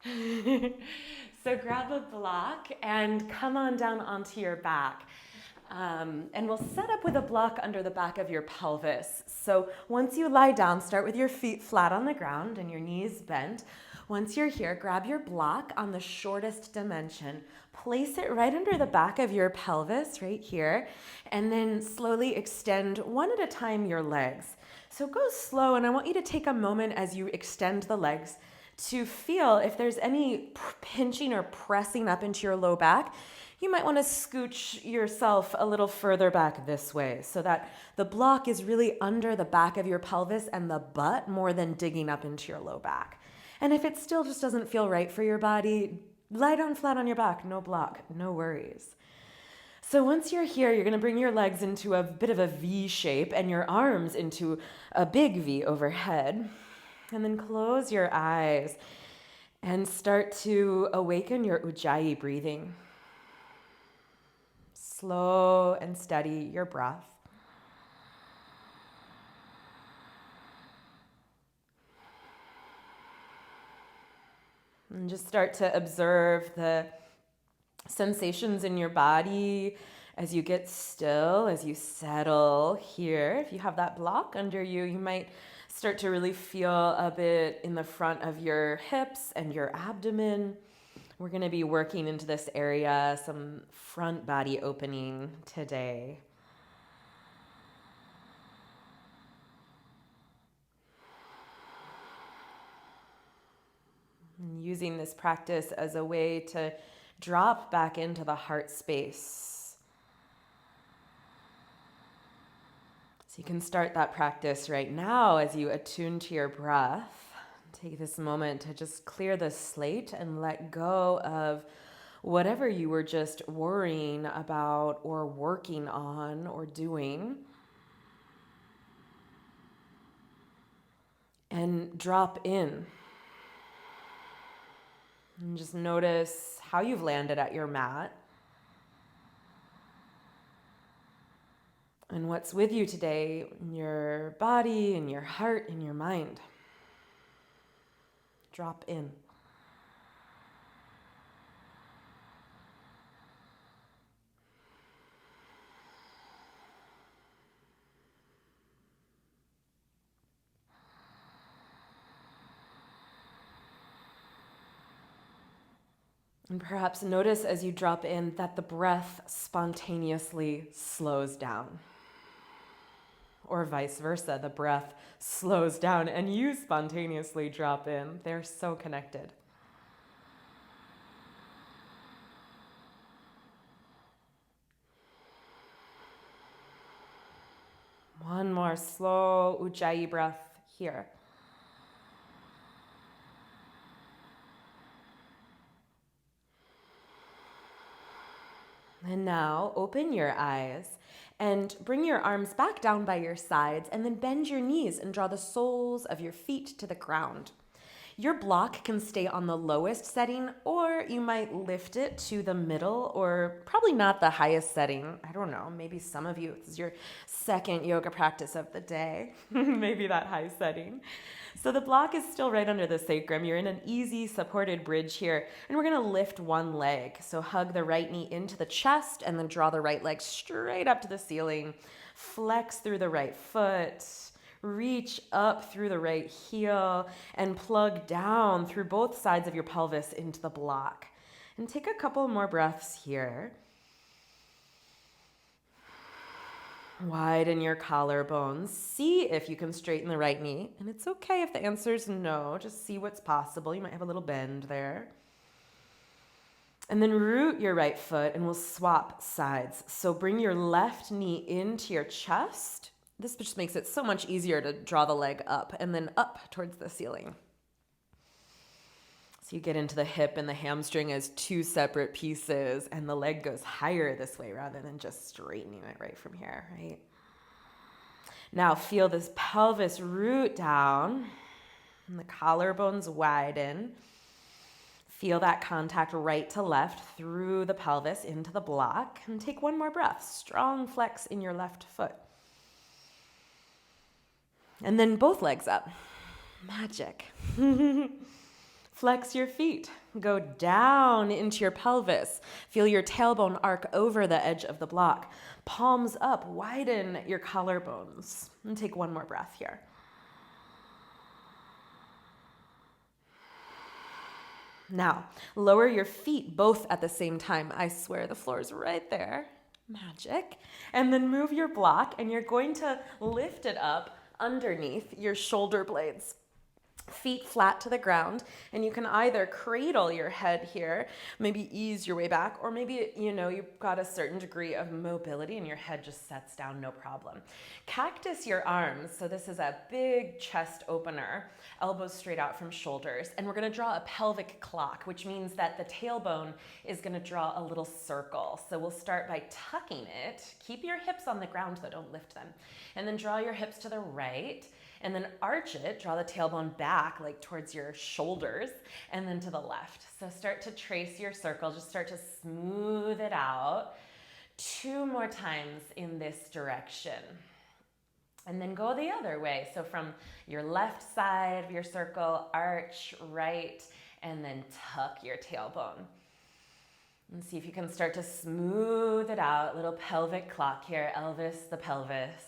So grab a block and come on down onto your back. And we'll set up with a block under the back of your pelvis. So once you lie down, start with your feet flat on the ground and your knees bent. Once you're here, grab your block on the shortest dimension, place it right under the back of your pelvis, right here, and then slowly extend one at a time your legs. So go slow, and I want you to take a moment as you extend the legs to feel if there's any pinching or pressing up into your low back. You might want to scooch yourself a little further back this way so that the block is really under the back of your pelvis and the butt more than digging up into your low back. And if it still just doesn't feel right for your body, lie down flat on your back, no block, no worries. So once you're here, you're going to bring your legs into a bit of a V shape and your arms into a big V overhead. And then close your eyes and start to awaken your Ujjayi breathing. Slow and steady your breath. And just start to observe the sensations in your body as you get still, as you settle here. If you have that block under you, you might start to really feel a bit in the front of your hips and your abdomen. We're going to be working into this area, some front body opening today. And using this practice as a way to drop back into the heart space. So you can start that practice right now as you attune to your breath. Take this moment to just clear the slate and let go of whatever you were just worrying about or working on or doing. And drop in. And just notice how you've landed at your mat. And what's with you today in your body, in your heart, in your mind. Drop in. And perhaps notice as you drop in that the breath spontaneously slows down. Or vice versa, the breath slows down and you spontaneously drop in. They're so connected. One more slow Ujjayi breath here. And now open your eyes and bring your arms back down by your sides and then bend your knees and draw the soles of your feet to the ground. Your block can stay on the lowest setting, or you might lift it to the middle, or probably not the highest setting. I don't know, maybe some of you, this is your second yoga practice of the day, maybe that high setting. So the block is still right under the sacrum. You're in an easy supported bridge here, and we're gonna lift one leg. So hug the right knee into the chest and then draw the right leg straight up to the ceiling. Flex through the right foot. Reach up through the right heel and plug down through both sides of your pelvis into the block. And take a couple more breaths here. Widen your collarbones. See if you can straighten the right knee. And it's okay if the answer is no. Just see what's possible. You might have a little bend there. And then root your right foot and we'll swap sides. So bring your left knee into your chest. This just makes it so much easier to draw the leg up and then up towards the ceiling. So you get into the hip and the hamstring as two separate pieces and the leg goes higher this way rather than just straightening it right from here, right? Now feel this pelvis root down and the collarbones widen. Feel that contact right to left through the pelvis into the block and take one more breath. Strong flex in your left foot. And then both legs up. Magic. Flex your feet. Go down into your pelvis. Feel your tailbone arc over the edge of the block. Palms up, widen your collarbones. And take one more breath here. Now, lower your feet both at the same time. I swear the floor is right there. Magic. And then move your block, and you're going to lift it up underneath your shoulder blades. Feet flat to the ground, and you can either cradle your head here, maybe ease your way back, or maybe, you've got a certain degree of mobility and your head just sets down, no problem. Cactus your arms, so this is a big chest opener, elbows straight out from shoulders, and we're gonna draw a pelvic clock, which means that the tailbone is gonna draw a little circle. So we'll start by tucking it. Keep your hips on the ground though, don't lift them. And then draw your hips to the right, and then arch it, draw the tailbone back like towards your shoulders, and then to the left. So start to trace your circle, just start to smooth it out. 2 more times in this direction. And then go the other way. So from your left side of your circle, arch right, and then tuck your tailbone. And see if you can start to smooth it out. Little pelvic clock here, Elvis the pelvis.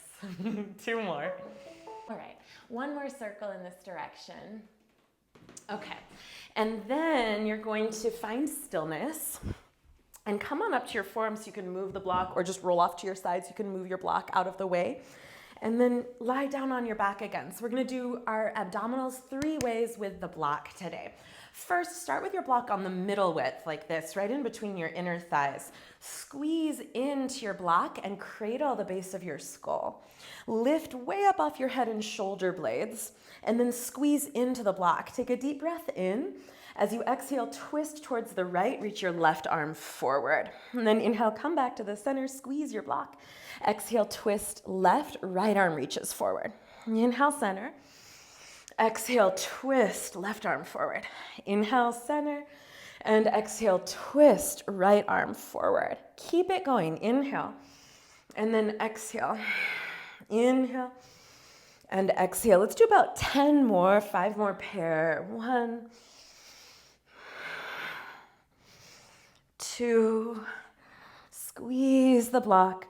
2 more. All right, 1 more circle in this direction. Okay, and then you're going to find stillness and come on up to your forearms so you can move the block, or just roll off to your side so you can move your block out of the way. And then lie down on your back again. So we're gonna do our abdominals 3 ways with the block today. First, start with your block on the middle width like this, right in between your inner thighs. Squeeze into your block and cradle the base of your skull. Lift way up off your head and shoulder blades, and then squeeze into the block. Take a deep breath in. As you exhale, twist towards the right, reach your left arm forward. And then inhale, come back to the center, squeeze your block. Exhale, twist left, right arm reaches forward. Inhale, center. Exhale, twist, left arm forward. Inhale, center, and exhale, twist, right arm forward. Keep it going. Inhale, and then exhale. Inhale, and exhale. Let's do about 10 more, 5 more pair. 1, 2, squeeze the block.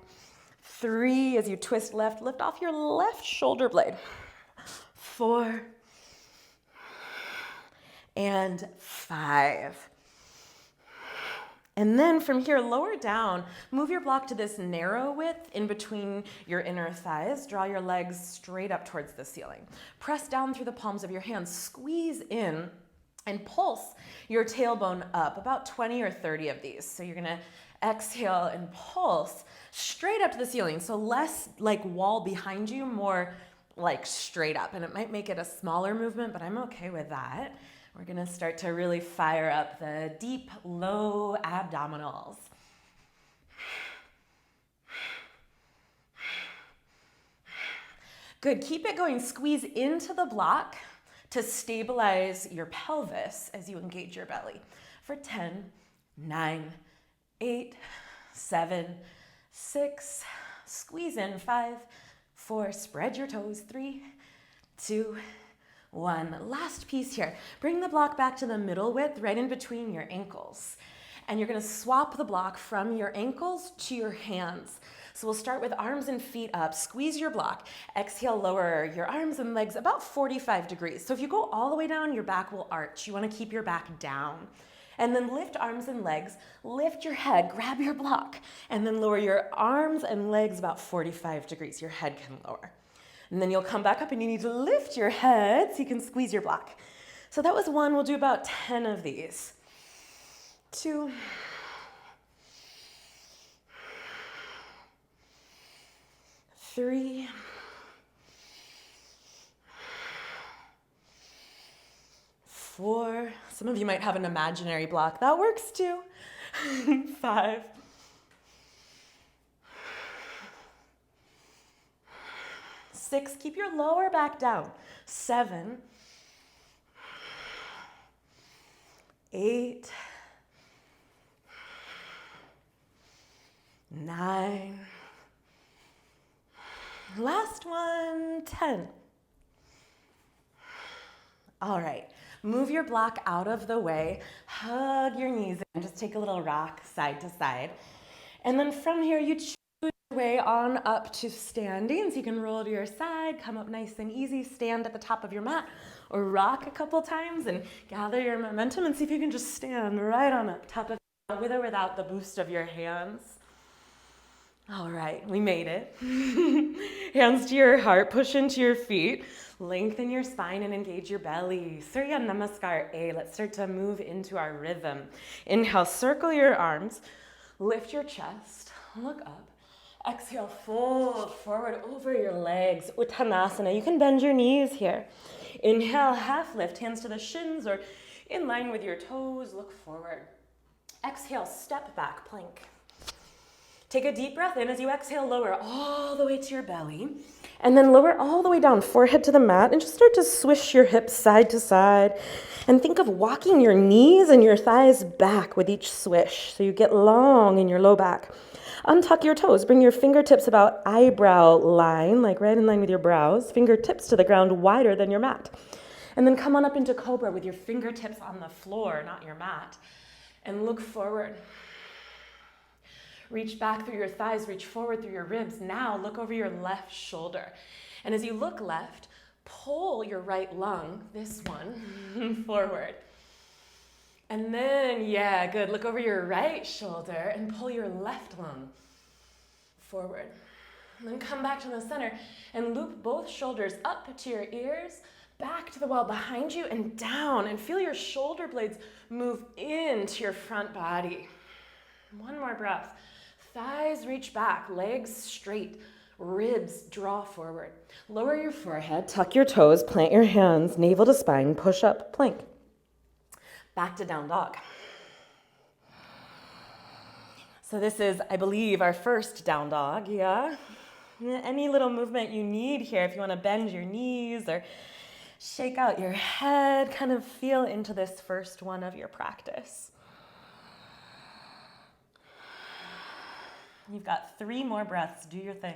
3, as you twist left, lift off your left shoulder blade. 4, and 5. And then from here, lower down, move your block to this narrow width in between your inner thighs. Draw your legs straight up towards the ceiling. Press down through the palms of your hands, squeeze in, and pulse your tailbone up, about 20 or 30 of these. So you're gonna exhale and pulse straight up to the ceiling. So less like wall behind you, more like straight up. And it might make it a smaller movement, but I'm okay with that. We're gonna start to really fire up the deep, low abdominals. Good, keep it going. Squeeze into the block to stabilize your pelvis as you engage your belly. For 10, 9, 8, 7, 6, squeeze in, 5, 4, spread your toes, 3, 2, 1. Last piece here. Bring the block back to the middle width, right in between your ankles. And you're gonna swap the block from your ankles to your hands. So we'll start with arms and feet up. Squeeze your block. Exhale, lower your arms and legs about 45 degrees. So if you go all the way down, your back will arch. You wanna keep your back down. And then lift arms and legs, lift your head, grab your block, and then lower your arms and legs about 45 degrees. Your head can lower. And then you'll come back up and you need to lift your head so you can squeeze your block. So that was 1. We'll do about 10 of these. 2. 3. 4. Some of you might have an imaginary block. That works too. 5. 6. Keep your lower back down. 7. 8. 9. Last one, 10. All right, Move your block out of the way, hug your knees in, just take a little rock side to side. And then from here, you choose your way on up to standing. So you can roll to your side, come up nice and easy, stand at the top of your mat, or rock a couple times and gather your momentum and see if you can just stand right on the top of your mat with or without the boost of your hands. All right, we made it. Hands to your heart, push into your feet, lengthen your spine and engage your belly. Surya Namaskar A. Let's start to move into our rhythm. Inhale, circle your arms, lift your chest, look up. Exhale, fold forward over your legs, Uttanasana. You can bend your knees here. Inhale, half lift, hands to the shins or in line with your toes, look forward. Exhale, step back, plank. Take a deep breath in. As you exhale, lower all the way to your belly. And then lower all the way down, forehead to the mat. And just start to swish your hips side to side. And think of walking your knees and your thighs back with each swish. So you get long in your low back. Untuck your toes. Bring your fingertips about eyebrow line, like right in line with your brows. Fingertips to the ground wider than your mat. And then come on up into cobra with your fingertips on the floor, not your mat. And look forward. Reach back through your thighs, reach forward through your ribs. Now look over your left shoulder. And as you look left, pull your right lung, this one, forward. And then, yeah, good. Look over your right shoulder and pull your left lung forward. And then come back to the center and loop both shoulders up to your ears, back to the wall behind you and down. And feel your shoulder blades move into your front body. One more breath. Thighs reach back, legs straight, ribs draw forward. Lower your forehead, tuck your toes, plant your hands, navel to spine, push up, plank. Back to down dog. So this is, I believe, our first down dog, yeah? Any little movement you need here, if you want to bend your knees or shake out your head, kind of feel into this first one of your practice. You've got 3 more breaths. Do your thing.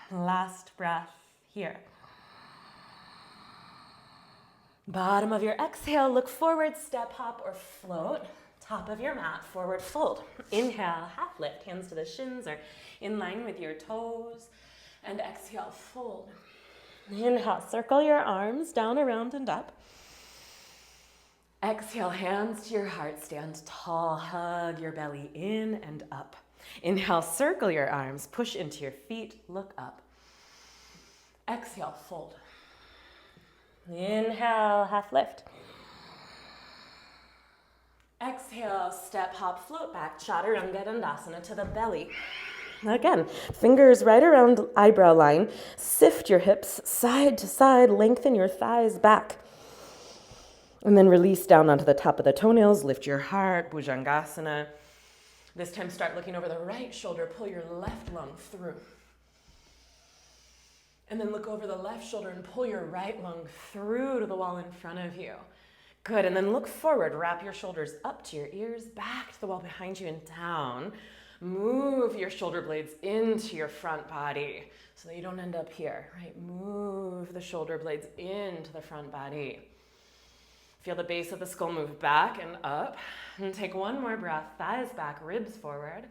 Last breath here. Bottom of your exhale, look forward, step, hop, or float. Top of your mat, forward fold. Inhale, half lift, hands to the shins or in line with your toes. And exhale, fold. Inhale, circle your arms down, around, and up. Exhale, hands to your heart, stand tall, hug your belly in and up. Inhale, circle your arms, push into your feet, look up. Exhale, fold. Inhale, half lift. Exhale, step, hop, float back, chaturanga dandasana to the belly. Again, fingers right around eyebrow line. Sift your hips side to side, lengthen your thighs back. And then release down onto the top of the toenails, lift your heart, bhujangasana. This time start looking over the right shoulder, pull your left lung through. And then look over the left shoulder and pull your right lung through to the wall in front of you. Good, and then look forward, wrap your shoulders up to your ears, back to the wall behind you and down. Move your shoulder blades into your front body so that you don't end up here, right? Move the shoulder blades into the front body. Feel the base of the skull move back and up. And take one more breath, thighs back, ribs forward.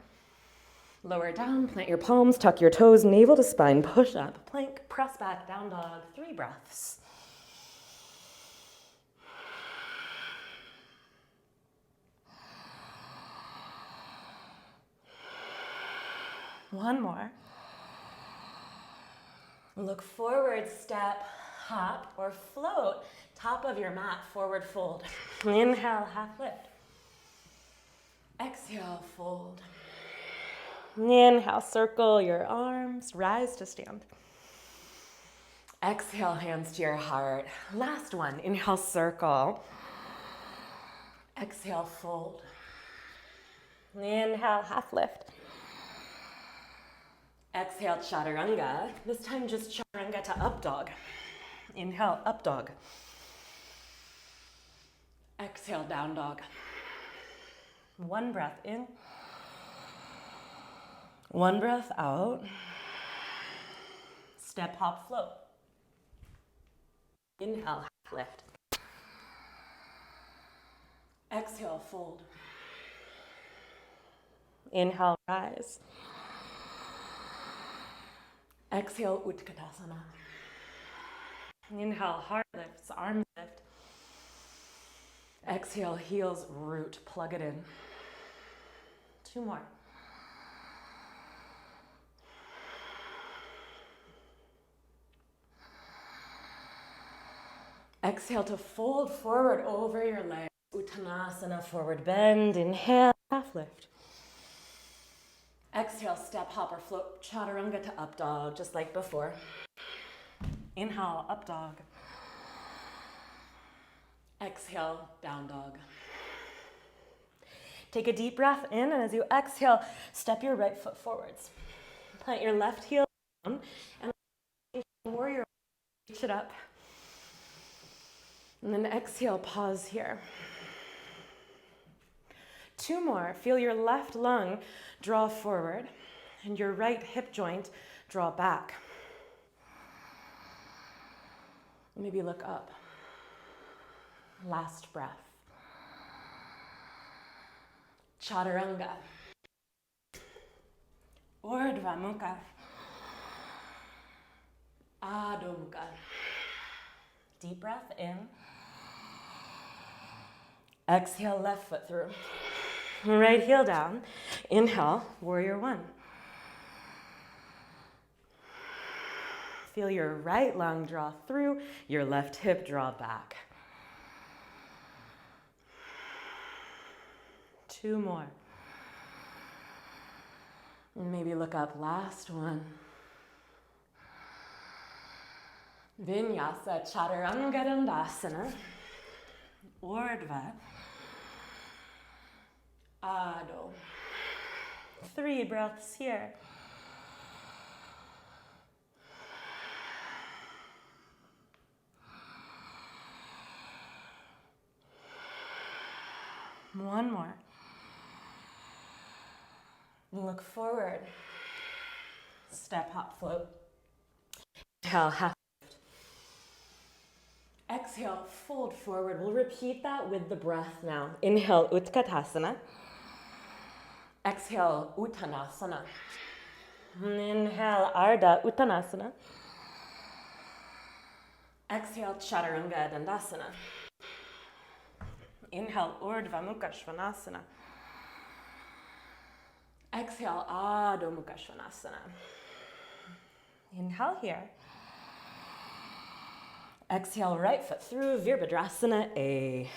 Lower down, plant your palms, tuck your toes, navel to spine, push up, plank, press back, down dog, 3 breaths. One more. Look forward, step, hop, or float. Top of your mat, forward fold. Inhale, half lift. Exhale, fold. Inhale, circle your arms, rise to stand. Exhale, hands to your heart. Last one, inhale, circle. Exhale, fold. Inhale, half lift. Exhale, chaturanga. This time just chaturanga to up dog. Inhale, up dog. Exhale, down dog. One breath in. One breath out. Step, hop, float. Inhale, half lift. Exhale, fold. Inhale, rise. Exhale, Utkatasana. Inhale, heart lifts, arms lift. Exhale, heels root, plug it in. 2 more. Exhale to fold forward over your legs. Uttanasana, forward bend. Inhale, half lift. Exhale, step, hop, or float. Chaturanga to up dog, just like before. Inhale, up dog. Exhale, down dog. Take a deep breath in, and as you exhale, step your right foot forwards. Plant your left heel down, and warrior, reach it up. And then exhale, pause here. 2 more. Feel your left lung draw forward, and your right hip joint draw back. Maybe look up. Last breath. Chaturanga. Urdhva Mukha. Adho Mukha. Deep breath in. Exhale, left foot through. Right heel down. Inhale, warrior one. Feel your right lung draw through, your left hip draw back. 2 more. And maybe look up, last one. Vinyasa Chaturanga Dandasana. Urdhva. Adho. 3 breaths here. One more. And look forward. Step, hop, float. Inhale, half lift. Exhale, fold forward. We'll repeat that with the breath now. Inhale, Utkatasana. Exhale, Uttanasana. Inhale, Ardha Anjaneyasana. Exhale, Chaturanga Dandasana. Inhale, Urdhva Mukha Svanasana. Exhale, Adho Mukha Svanasana. Inhale here. Exhale, right foot through, Virasana A.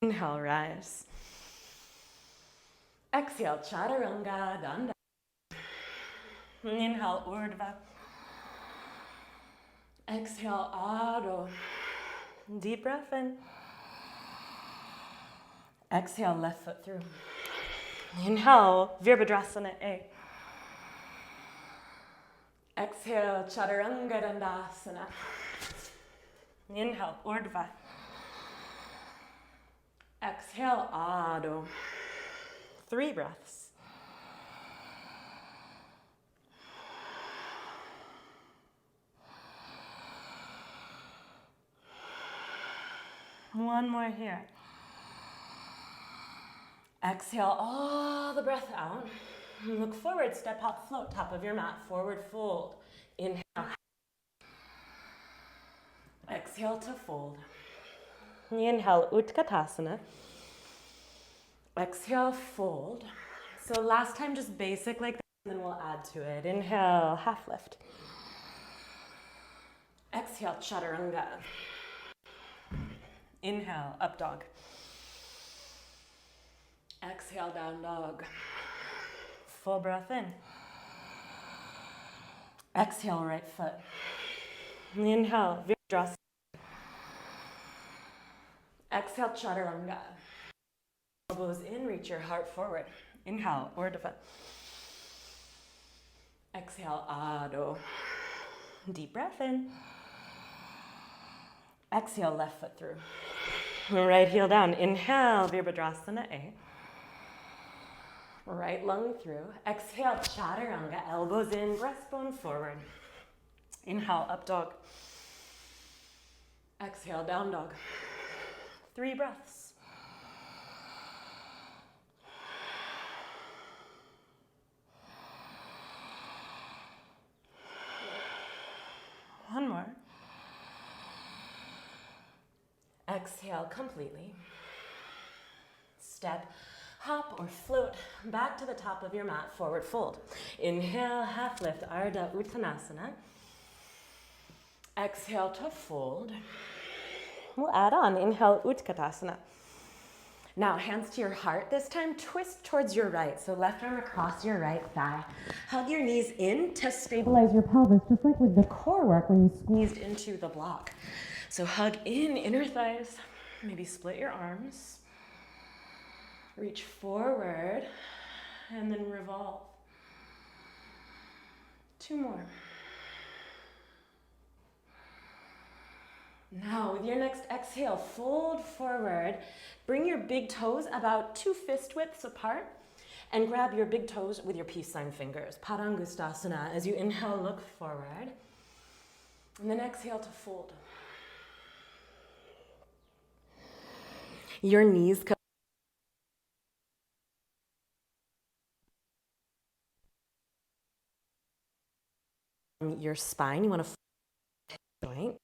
Inhale, rise. Exhale, Chaturanga Dandasana. Inhale, Urdhva. Exhale, Adho. Deep breath in. Exhale, left foot through. Inhale, Virabhadrasana A. Exhale, Chaturanga Dandasana. Inhale, Urdhva. Exhale, Adho. 3 breaths. One more here. Exhale all the breath out. Look forward, step, hop, float, top of your mat, forward fold. Inhale. Exhale to fold. Inhale, Utkatasana. Exhale, fold. So last time just basic like that, and then we'll add to it. Inhale, half lift. Exhale, Chaturanga. Inhale, up dog. Exhale, down dog. Full breath in. Exhale, right foot. Inhale, Virasana. Exhale, Chaturanga. Elbows in, reach your heart forward. Inhale, Urdhva. Exhale, Adho. Deep breath in. Exhale, left foot through. Right heel down. Inhale, Virabhadrasana A. Right lung through. Exhale, chaturanga, elbows in, breastbone forward. Inhale, up dog. Exhale, down dog. 3 breaths. One more. Exhale completely. Step, hop or float back to the top of your mat, forward fold. Inhale, half lift, Ardha Anjaneyasana. Exhale to fold. We'll add on, inhale, Utkatasana. Now, hands to your heart. This time, twist towards your right. So left arm across your right thigh. Hug your knees in to stabilize your pelvis, just like with the core work when you squeezed into the block. So hug in, inner thighs. Maybe split your arms. Reach forward and then revolve. 2 more. Now, with your next exhale, fold forward. Bring your big toes about 2 fist widths apart and grab your big toes with your peace sign fingers. Padangustasana. As you inhale, look forward. And then exhale to fold. Your knees come. Your spine. You want to joint.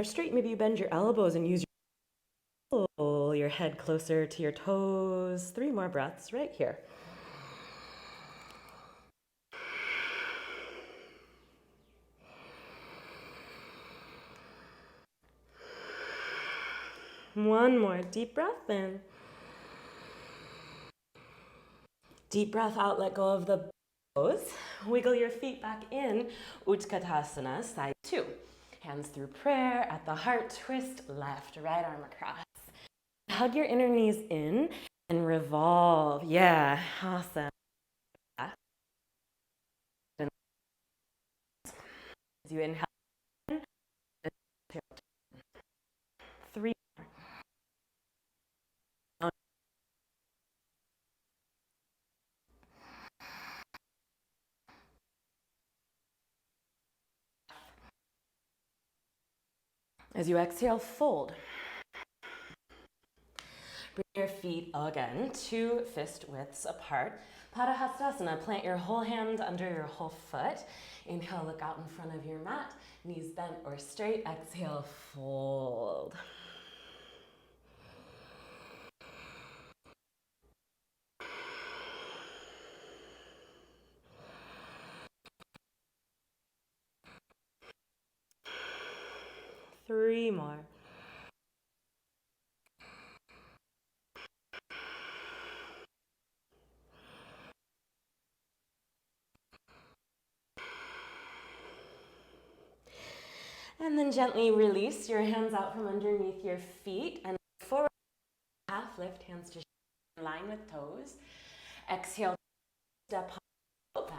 Straight, maybe you bend your elbows and use pull your head closer to your toes. 3 more breaths right here. One more deep breath in. Deep breath out, let go of the toes. Wiggle your feet back in. Utkatasana, side 2. Hands through prayer, at the heart, twist, left, right arm across. Hug your inner knees in and revolve. Yeah, awesome. As you inhale, 3 more. As you exhale, fold. Bring your feet again 2 fist widths apart. Padahastasana, plant your whole hand under your whole foot. Inhale, look out in front of your mat. Knees bent or straight. Exhale, fold. Three more. And then gently release your hands out from underneath your feet and forward. Half lift, hands to in line with toes. Exhale, step back.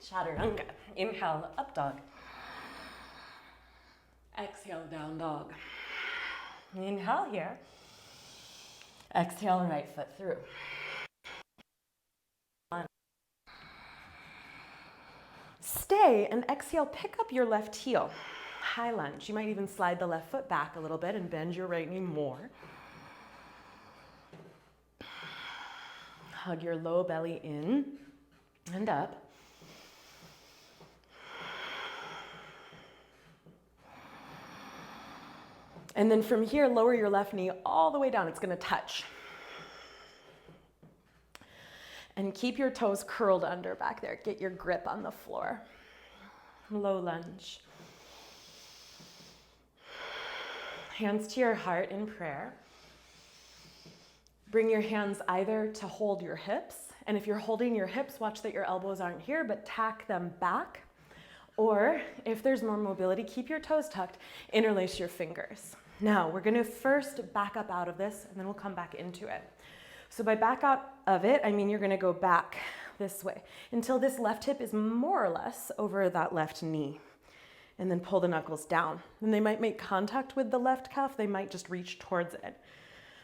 Chaturanga. Inhale, up dog. Exhale, down dog. Inhale here. Exhale, right foot through. 1. Stay and exhale, pick up your left heel. High lunge. You might even slide the left foot back a little bit and bend your right knee more. Hug your low belly in and up. And then from here, lower your left knee all the way down. It's going to touch. And keep your toes curled under back there. Get your grip on the floor. Low lunge. Hands to your heart in prayer. Bring your hands either to hold your hips. And if you're holding your hips, watch that your elbows aren't here, but tack them back. Or if there's more mobility, keep your toes tucked. Interlace your fingers. Now, we're going to first back up out of this, and then we'll come back into it. So by back out of it, I mean you're going to go back this way until this left hip is more or less over that left knee. And then pull the knuckles down. And they might make contact with the left calf. They might just reach towards it.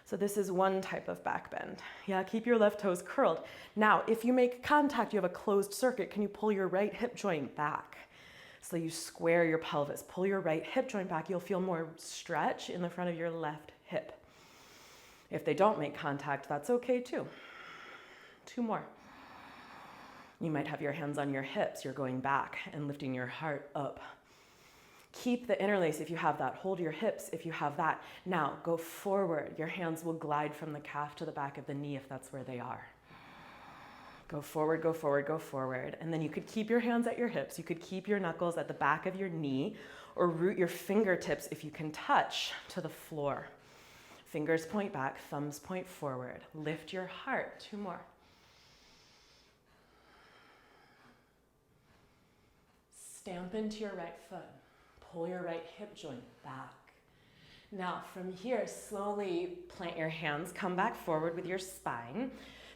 So this is one type of back bend. Yeah, keep your left toes curled. Now, if you make contact, you have a closed circuit, can you pull your right hip joint back? So you square your pelvis, pull your right hip joint back, you'll feel more stretch in the front of your left hip. If they don't make contact, that's okay too. 2 more. You might have your hands on your hips, you're going back and lifting your heart up. Keep the interlace if you have that. Hold your hips if you have that. Now go forward. Your hands will glide from the calf to the back of the knee if that's where they are. Go forward, go forward, go forward. And then you could keep your hands at your hips. You could keep your knuckles at the back of your knee or root your fingertips if you can touch to the floor. Fingers point back, thumbs point forward. Lift your heart. 2 more. Stamp into your right foot. Pull your right hip joint back. Now from here, slowly plant your hands, come back forward with your spine.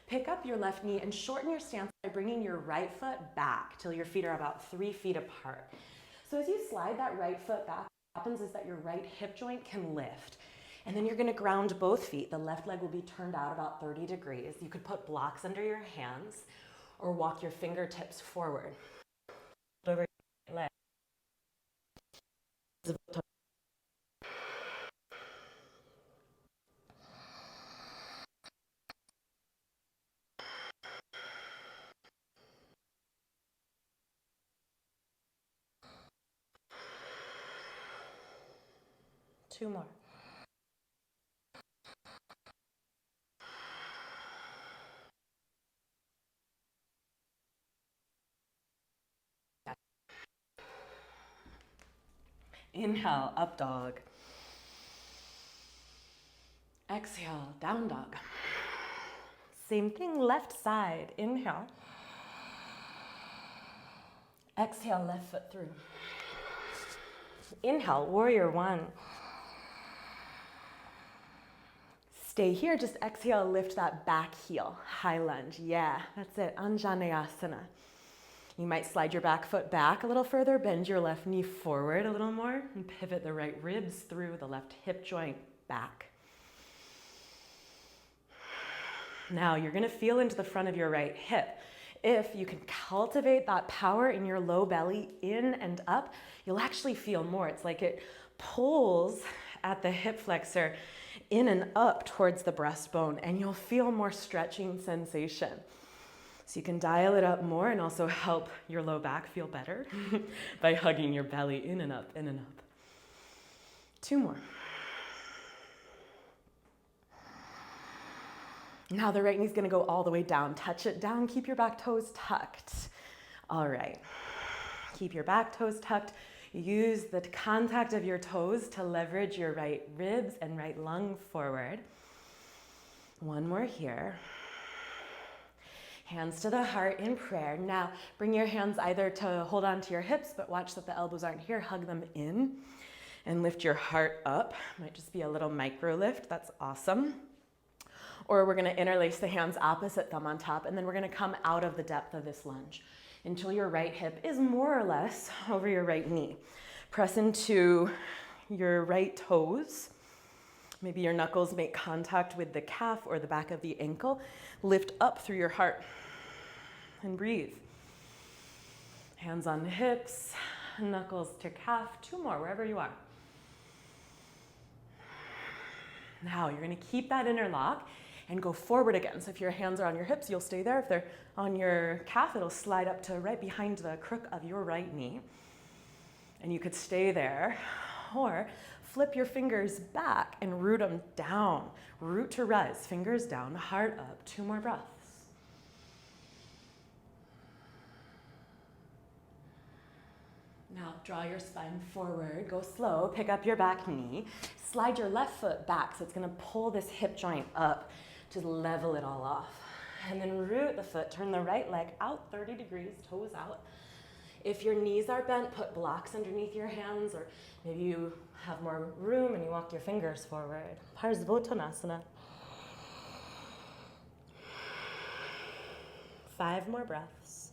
Pick up your left knee and shorten your stance by bringing your right foot back till your feet are about 3 feet apart. So as you slide that right foot back, what happens is that your right hip joint can lift. And then you're gonna ground both feet. The left leg will be turned out about 30 degrees. You could put blocks under your hands or walk your fingertips forward. Over your leg. 2 more. Inhale, up dog. Exhale, down dog. Same thing, left side. Inhale. Exhale, left foot through. Inhale, warrior 1. Stay here, just exhale, lift that back heel. High lunge, yeah, that's it, Anjaneyasana. You might slide your back foot back a little further, bend your left knee forward a little more, and pivot the right ribs through, the left hip joint back. Now you're gonna feel into the front of your right hip. If you can cultivate that power in your low belly, in and up, you'll actually feel more. It's like it pulls at the hip flexor in and up towards the breastbone, and you'll feel more stretching sensation. So you can dial it up more and also help your low back feel better by hugging your belly in and up, in and up. 2 more. Now the right knee's gonna go all the way down. Touch it down, keep your back toes tucked. All right, keep your back toes tucked. Use the contact of your toes to leverage your right ribs and right lung forward. 1 more here. Hands to the heart in prayer. Now bring your hands either to hold on to your hips, but watch that the elbows aren't here. Hug them in and lift your heart up. Might just be a little micro lift. That's awesome. Or we're gonna interlace the hands opposite thumb on top, and then we're gonna come out of the depth of this lunge until your right hip is more or less over your right knee. Press into your right toes. Maybe your knuckles make contact with the calf or the back of the ankle. Lift up through your heart and breathe. Hands on the hips, knuckles to calf. 2 more, wherever you are. Now you're gonna keep that interlock and go forward again. So if your hands are on your hips, you'll stay there. If they're on your calf, it'll slide up to right behind the crook of your right knee. And you could stay there, or flip your fingers back and root them down. Root to rise, fingers down, heart up. 2 more breaths. Now draw your spine forward, go slow, pick up your back knee, slide your left foot back, so it's gonna pull this hip joint up to level it all off. And then root the foot, turn the right leg out 30 degrees, toes out. If your knees are bent, put blocks underneath your hands, or maybe you have more room and you walk your fingers forward. Virasana. 5 more breaths.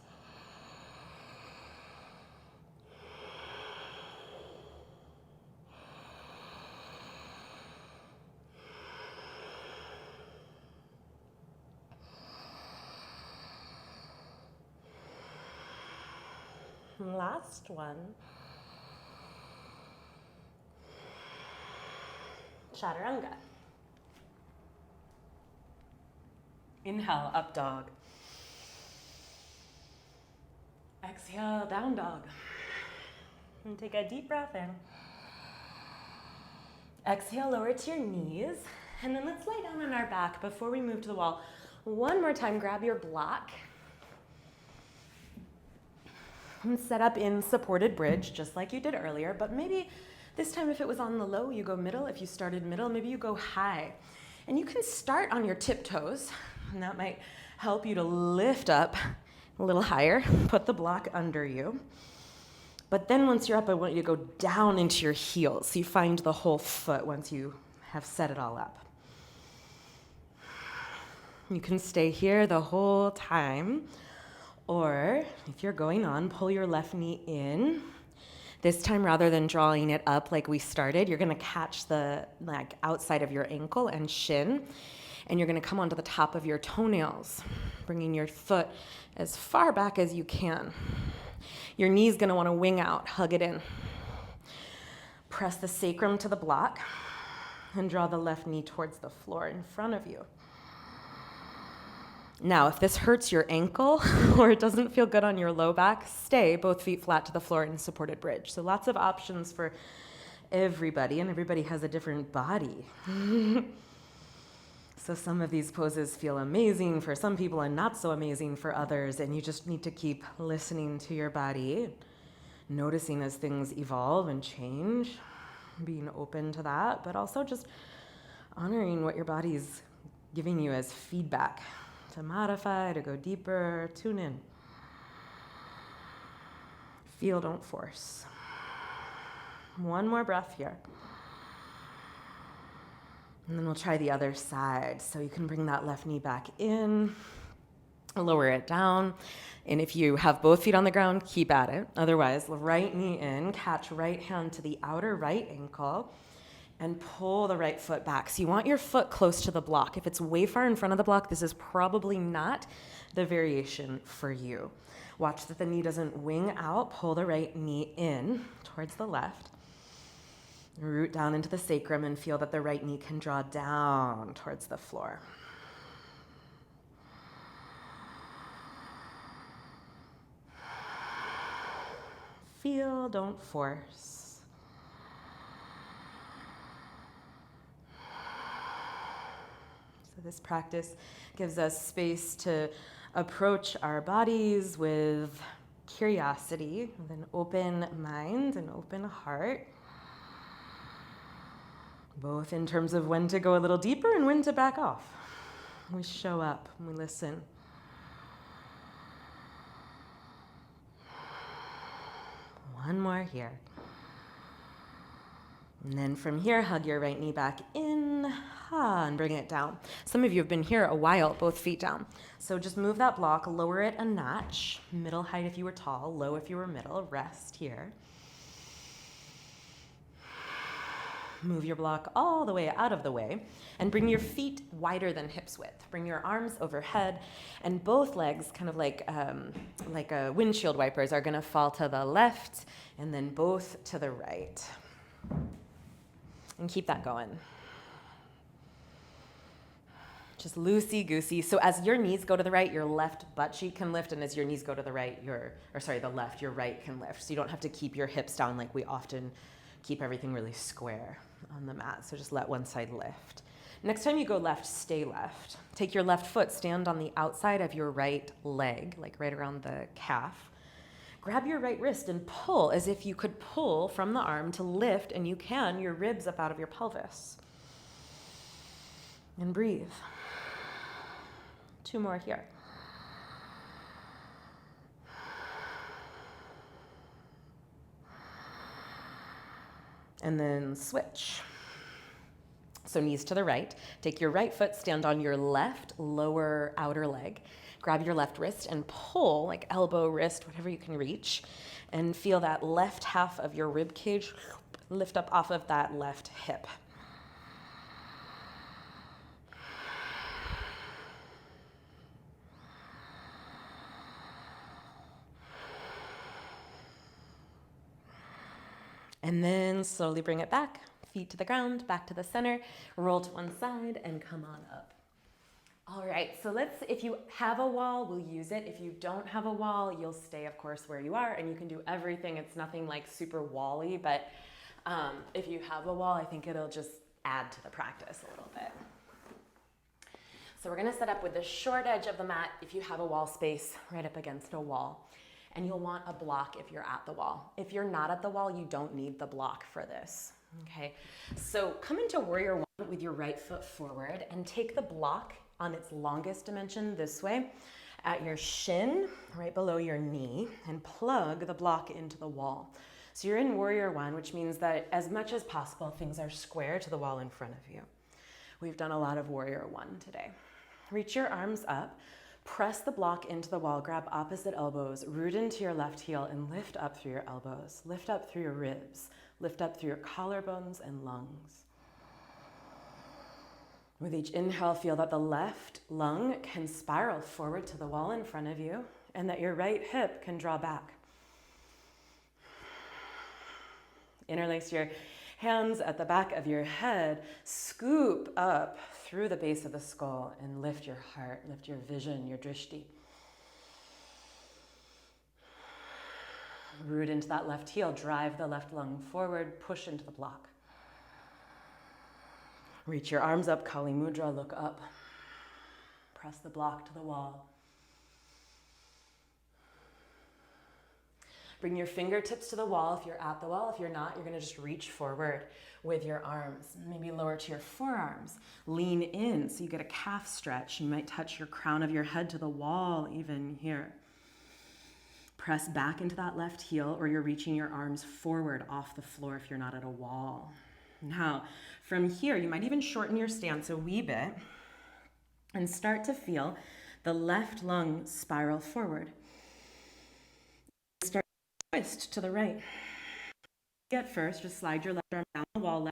Last one. Chaturanga. Inhale, up dog. Exhale, down dog. And take a deep breath in. Exhale, lower to your knees. And then let's lay down on our back before we move to the wall. One more time, grab your block. And set up in supported bridge, just like you did earlier. But maybe this time if it was on the low, you go middle. If you started middle, maybe you go high. And you can start on your tiptoes. And that might help you to lift up a little higher. Put the block under you. But then once you're up, I want you to go down into your heels. So you find the whole foot once you have set it all up. You can stay here the whole time. Or if you're going on, pull your left knee in. This time, rather than drawing it up like we started, you're gonna catch the outside of your ankle and shin, and you're gonna come onto the top of your toenails, bringing your foot as far back as you can. Your knee's gonna wanna wing out, hug it in. Press the sacrum to the block and draw the left knee towards the floor in front of you. Now, if this hurts your ankle or it doesn't feel good on your low back, stay both feet flat to the floor in supported bridge. So lots of options for everybody, and everybody has a different body. So some of these poses feel amazing for some people and not so amazing for others, and you just need to keep listening to your body, noticing as things evolve and change, being open to that, but also just honoring what your body's giving you as feedback. To modify, to go deeper, tune in. Feel, don't force. One more breath here. And then we'll try the other side. So you can bring that left knee back in, lower it down. And if you have both feet on the ground, keep at it. Otherwise, right knee in, catch right hand to the outer right ankle, and pull the right foot back. So you want your foot close to the block. If it's way far in front of the block, this is probably not the variation for you. Watch that the knee doesn't wing out. Pull the right knee in towards the left. Root down into the sacrum and feel that the right knee can draw down towards the floor. Feel, don't force. This practice gives us space to approach our bodies with curiosity, with an open mind, an open heart, both in terms of when to go a little deeper and when to back off. We show up and we listen. One more here. And then from here, hug your right knee back in, and bring it down. Some of you have been here a while, both feet down. So just move that block, lower it a notch, middle height if you were tall, low if you were middle, rest here. Move your block all the way out of the way, and bring your feet wider than hips width. Bring your arms overhead, and both legs, kind of like a windshield wipers, are gonna fall to the left, and then both to the right. And keep that going. Just loosey-goosey. So as your knees go to the right, your left butt cheek can lift, and as your knees go to the right, the left, your right can lift. So you don't have to keep your hips down like we often keep everything really square on the mat. So just let one side lift. Next time you go left, stay left. Take your left foot, stand on the outside of your right leg, like right around the calf. Grab your right wrist and pull as if you could pull from the arm to lift, and you can, your ribs up out of your pelvis. And breathe. 2 more here. And then switch. So knees to the right. Take your right foot, stand on your left lower outer leg. Grab your left wrist and pull, like elbow, wrist, whatever you can reach, and feel that left half of your rib cage lift up off of that left hip. And then slowly bring it back. Feet to the ground, back to the center. Roll to one side and come on up. All right, so if you have a wall, we'll use it. If you don't have a wall, you'll stay, of course, where you are, and you can do everything. It's nothing like super wall-y, but if you have a wall, I think it'll just add to the practice a little bit. So we're gonna set up with the short edge of the mat, if you have a wall space, right up against a wall. And you'll want a block if you're at the wall. If you're not at the wall, you don't need the block for this, okay? So come into warrior one with your right foot forward and take the block on its longest dimension this way at your shin, right below your knee, and plug the block into the wall. So you're in warrior one, which means that as much as possible, things are square to the wall in front of you. We've done a lot of warrior one today. Reach your arms up, press the block into the wall, grab opposite elbows, root into your left heel, and lift up through your elbows. Lift up through your ribs. Lift up through your collarbones and lungs. With each inhale, feel that the left lung can spiral forward to the wall in front of you and that your right hip can draw back. Interlace your hands at the back of your head, scoop up through the base of the skull and lift your heart, lift your vision, your drishti. Root into that left heel, drive the left lung forward, push into the block. Reach your arms up, Kali Mudra, look up. Press the block to the wall. Bring your fingertips to the wall if you're at the wall. If you're not, you're gonna just reach forward with your arms. Maybe lower to your forearms. Lean in so you get a calf stretch. You might touch your crown of your head to the wall even here. Press back into that left heel, or you're reaching your arms forward off the floor if you're not at a wall. Now, from here, you might even shorten your stance a wee bit and start to feel the left lung spiral forward. Start to twist to the right. At first, just slide your left arm down the wall.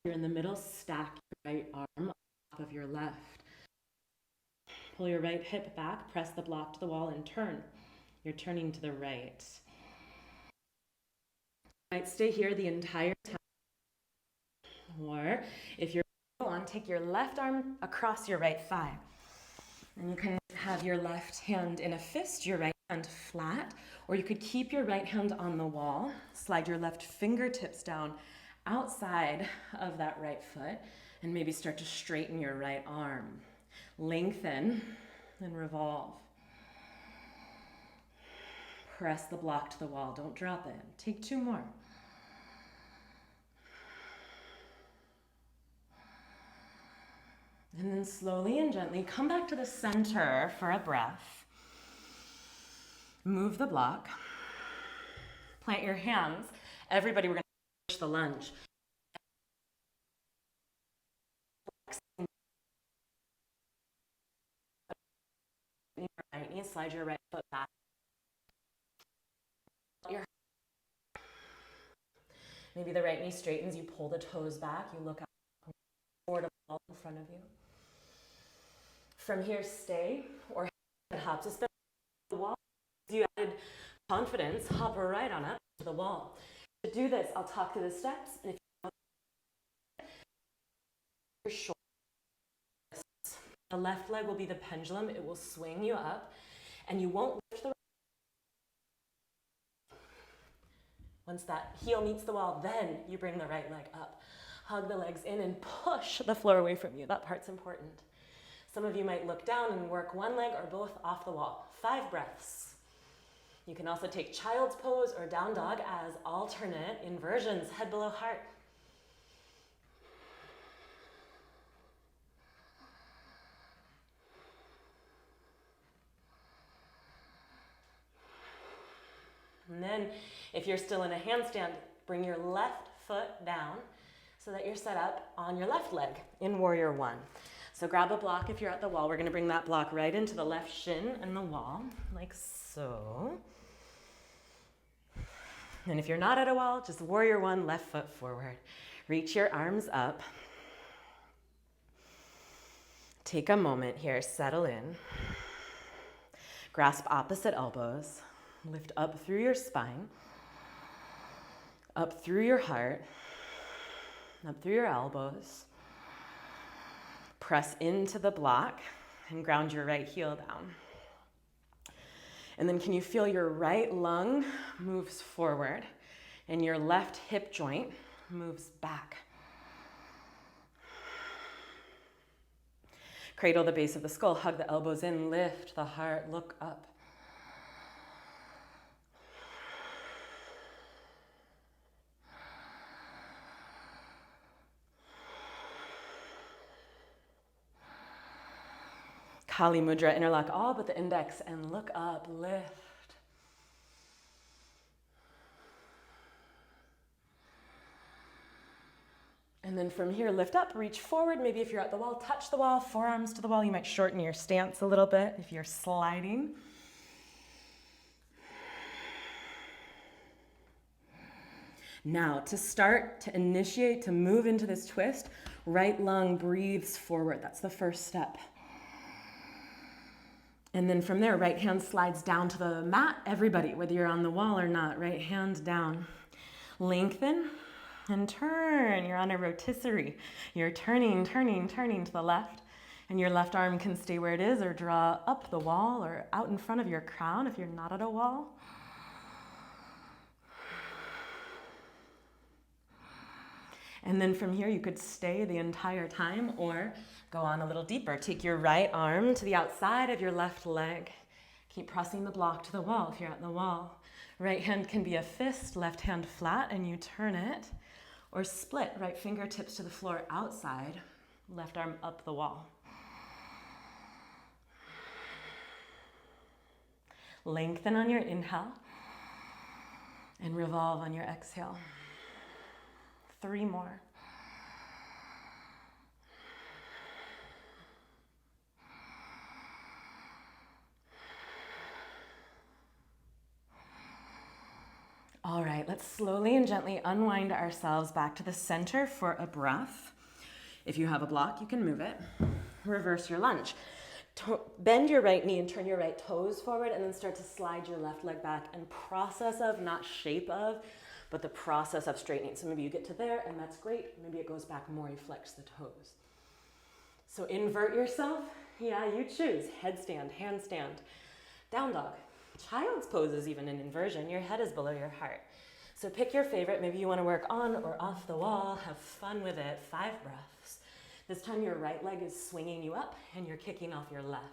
You're in the middle, stack your right arm on top of your left. Pull your right hip back, press the block to the wall and turn. You're turning to the right. You might stay here the entire time. Or if you're on, take your left arm across your right thigh. And you can have your left hand in a fist, your right hand flat, or you could keep your right hand on the wall, slide your left fingertips down outside of that right foot, and maybe start to straighten your right arm. Lengthen and revolve. Press the block to the wall. Don't drop it. Take two more. And then slowly and gently come back to the center for a breath. Move the block. Plant your hands. Everybody, we're going to push the lunge. Right knee, slide your right foot back. Maybe the right knee straightens, you pull the toes back, you look out forward of the wall in front of you. From here, stay or hop. Just the wall. You added confidence, hop right on up to the wall. To do this, I'll talk through the steps. And if your shoulders, the left leg will be the pendulum. It will swing you up, and you won't lift the right. Once that heel meets the wall, then you bring the right leg up. Hug the legs in and push the floor away from you. That part's important. Some of you might look down and work one leg or both off the wall. 5 breaths. You can also take child's pose or down dog as alternate inversions, head below heart. And then if you're still in a handstand, bring your left foot down so that you're set up on your left leg in warrior one. So grab a block if you're at the wall. We're going to bring that block right into the left shin and the wall, like so. And if you're not at a wall, just warrior one, left foot forward. Reach your arms up. Take a moment here, settle in. Grasp opposite elbows. Lift up through your spine, up through your heart, up through your elbows. Press into the block and ground your right heel down. And then can you feel your right lung moves forward and your left hip joint moves back. Cradle the base of the skull, hug the elbows in, lift the heart, look up. Kali Mudra, interlock all but the index and look up, lift. And then from here, lift up, reach forward. Maybe if you're at the wall, touch the wall, forearms to the wall. You might shorten your stance a little bit if you're sliding. Now, to start, to initiate, to move into this twist, right lung breathes forward. That's the first step. And then from there, right hand slides down to the mat. Everybody, whether you're on the wall or not, right hand down. Lengthen and turn. You're on a rotisserie. You're turning to the left. And your left arm can stay where it is or draw up the wall or out in front of your crown if you're not at a wall. And then from here, you could stay the entire time or go on a little deeper. Take your right arm to the outside of your left leg. Keep pressing the block to the wall if you're at the wall. Right hand can be a fist, left hand flat, and you turn it. Or split, right fingertips to the floor outside, left arm up the wall. Lengthen on your inhale and revolve on your exhale. 3 more. All right, let's slowly and gently unwind ourselves back to the center for a breath. If you have a block, you can move it. Reverse your lunge. Bend your right knee and turn your right toes forward and then start to slide your left leg back and process of, not shape of, but the process of straightening. So maybe you get to there and that's great. Maybe it goes back more, you flex the toes. So invert yourself. Yeah, you choose. Headstand, handstand, down dog. Child's pose is even an inversion. Your head is below your heart. So pick your favorite. Maybe you want to work on or off the wall. Have fun with it. 5 breaths. This time your right leg is swinging you up and you're kicking off your left.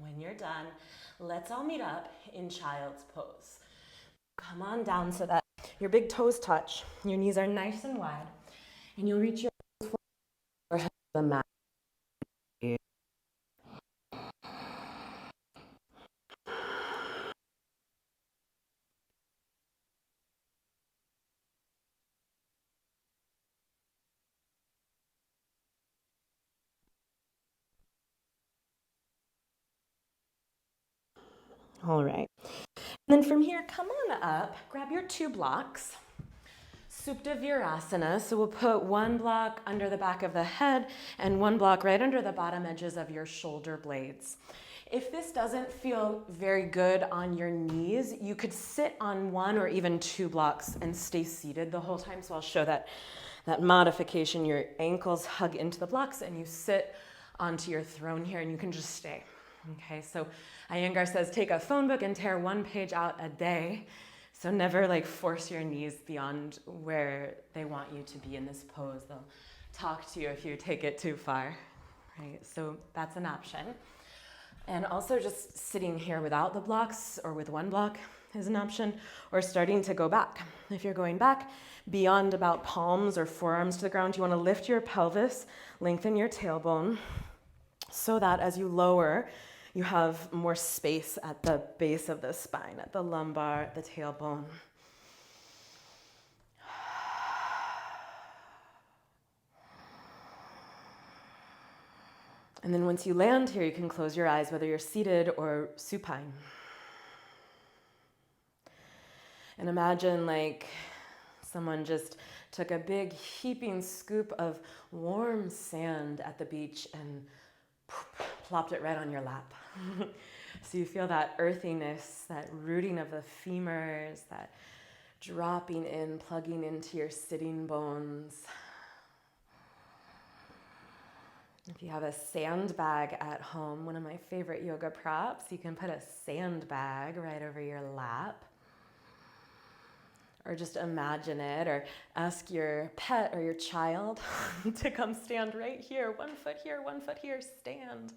When you're done, let's all meet up in child's pose. Come on down so that your big toes touch, your knees are nice and wide, and you'll reach your forehead to the mat. All right. And then from here, come on up, grab your 2 blocks. Supta virasana, so we'll put 1 block under the back of the head and 1 block right under the bottom edges of your shoulder blades. If this doesn't feel very good on your knees, you could sit on 1 or even 2 blocks and stay seated the whole time. So I'll show that modification. Your ankles hug into the blocks and you sit onto your throne here and you can just stay. Okay, so Iyengar says take a phone book and tear 1 page out a day. So never force your knees beyond where they want you to be in this pose. They'll talk to you if you take it too far, right? So that's an option. And also just sitting here without the blocks or with 1 block is an option, or starting to go back. If you're going back beyond about palms or forearms to the ground, you want to lift your pelvis, lengthen your tailbone, so that as you lower, you have more space at the base of the spine, at the lumbar, the tailbone. And then once you land here, you can close your eyes, whether you're seated or supine. And imagine like someone just took a big heaping scoop of warm sand at the beach and plopped it right on your lap. So you feel that earthiness, that rooting of the femurs, that dropping in, plugging into your sitting bones. If you have a sandbag at home, one of my favorite yoga props, you can put a sandbag right over your lap. Or just imagine it, or ask your pet or your child to come stand right here. 1 foot here, 1 foot here, stand.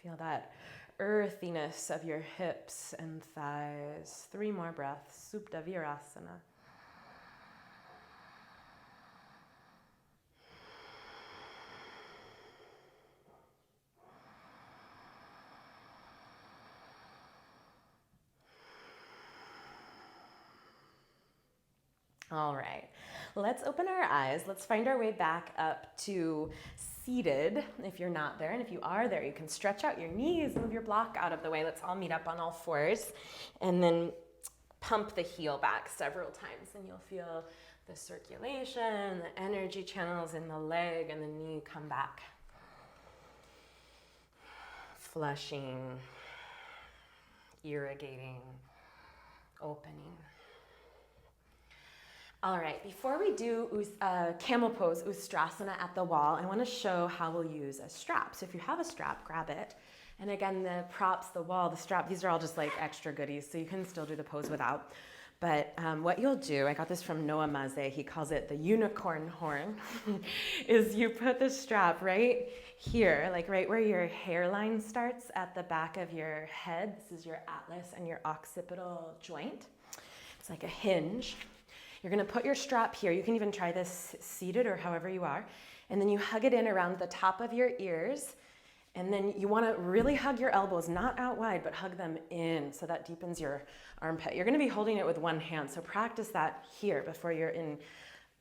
Feel that earthiness of your hips and thighs. 3 more breaths, supta virasana. All right, let's open our eyes. Let's find our way back up to seated if you're not there. And if you are there, you can stretch out your knees, move your block out of the way. Let's all meet up on all fours and then pump the heel back several times. And you'll feel the circulation, the energy channels in the leg and the knee come back. Flushing, irrigating, opening. All right, before we do camel pose, ustrasana at the wall, I want to show how we'll use a strap. So if you have a strap, grab it. And again, the props, the wall, the strap, these are all just like extra goodies, so you can still do the pose without. But what you'll do, I got this from Noah Maze, he calls it the unicorn horn, is you put the strap right here, like right where your hairline starts at the back of your head. This is your atlas and your occipital joint. It's like a hinge. You're gonna put your strap here. You can even try this seated or however you are. And then you hug it in around the top of your ears. And then you wanna really hug your elbows, not out wide, but hug them in. So that deepens your armpit. You're gonna be holding it with one hand. So practice that here before you're in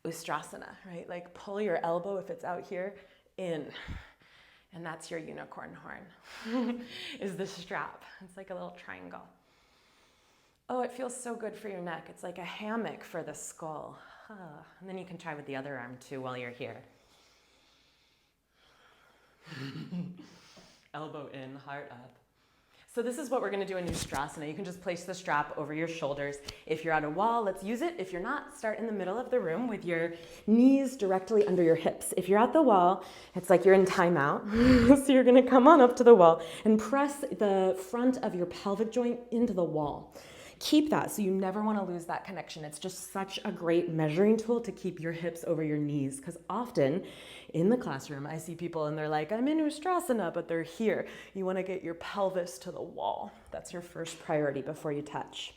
ustrasana, right? Like pull your elbow, if it's out here, in. And that's your unicorn horn, is the strap. It's like a little triangle. Oh, it feels so good for your neck. It's like a hammock for the skull. And then you can try with the other arm too while you're here. Elbow in, heart up. So this is what we're gonna do in ustrasana. You can just place the strap over your shoulders. If you're at a wall, let's use it. If you're not, start in the middle of the room with your knees directly under your hips. If you're at the wall, it's like you're in timeout. So you're gonna come on up to the wall and press the front of your pelvic joint into the wall. Keep that, so you never want to lose that connection. It's just such a great measuring tool to keep your hips over your knees, because often in the classroom I see people and they're like, I'm in ustrasana, but they're here. You want to get your pelvis to the wall. That's your first priority before you touch